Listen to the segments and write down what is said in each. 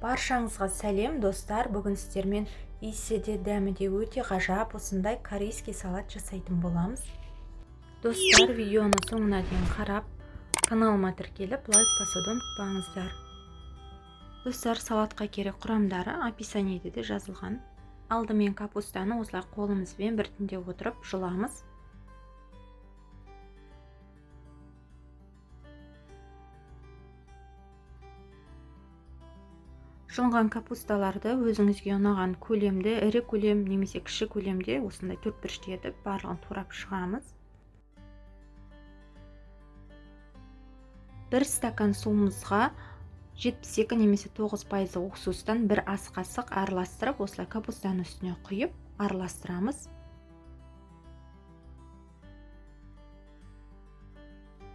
Баршаңызға сәлем достар, бүгін сіздермен иісі де дәмі де өте ғажап осындай корейский салат жасайтын боламыз. Достар, видеоны соңына дейін қарап, каналыма тіркеліп, лайк басуды ұмытпаңыздар. Достар, салатқа керек құрамдары описаниеде де жазылған. Алдымен капустаны осылай қолымызбен біртіндеп отырып жұламыз. Жұлынған капусталарды өзіңізге ұнаған көлемде, ірі көлем немесе кіші көлемде осындай төрт бұрышты етіп барлығын турап шығамыз. 1 стакан суымызға 72 немесе 9% уксустан 1 ас қасық араластырып, осылай капустаны үстіне құйып араластырамыз.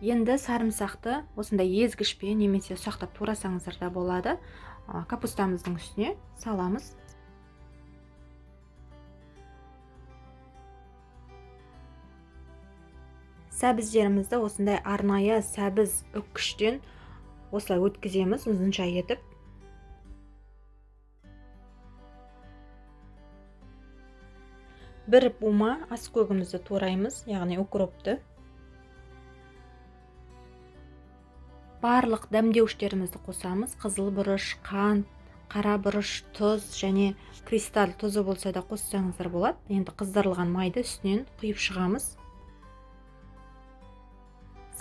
Енді сарымсақты осындай езгішпен немесе ұсақтап турасаңыздар да болады. Капустамыздың үстіне саламыз. Сәбіздерімізді осындай арнайы сәбіз үккіштен осылай өткіземіз ұзынша етіп. Бір бума аскөгімізді тураймыз, яғни укропты. Барлық дәмдеуіштерімізді қосамыз. Қызыл бұрыш, қант, қара бұрыш, тұз және кристалл тұзы болса да қоссаңыздар болады. Енді қыздырылған майды үстінен құйып шығамыз.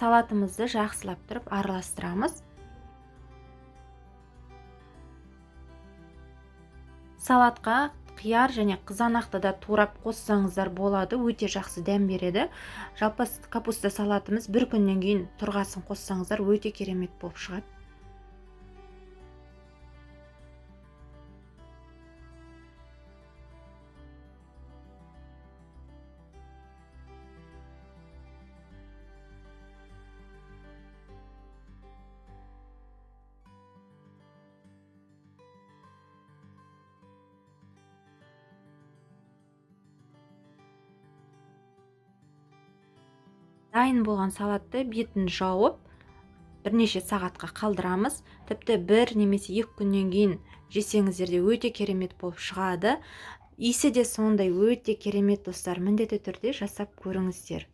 Салатымызды жақсылап тұрып араластырамыз. Салатқа қияр және қызанақты да турап қоссаңыздар болады, өте жақсы дәм береді. Жалпы капуста салатымыз бір күннен кейін тұрғасын қоссаңыздар өте керемет болып шығады. Дайын болған салатты бетін жауып, бірнеше сағатқа қалдырамыз. Тіпті 1 немесе 2 күннен кейін жесеңіздер де өте керемет болып шығады. Иісі де сондай өте керемет достар, міндетті түрде жасап көріңіздер.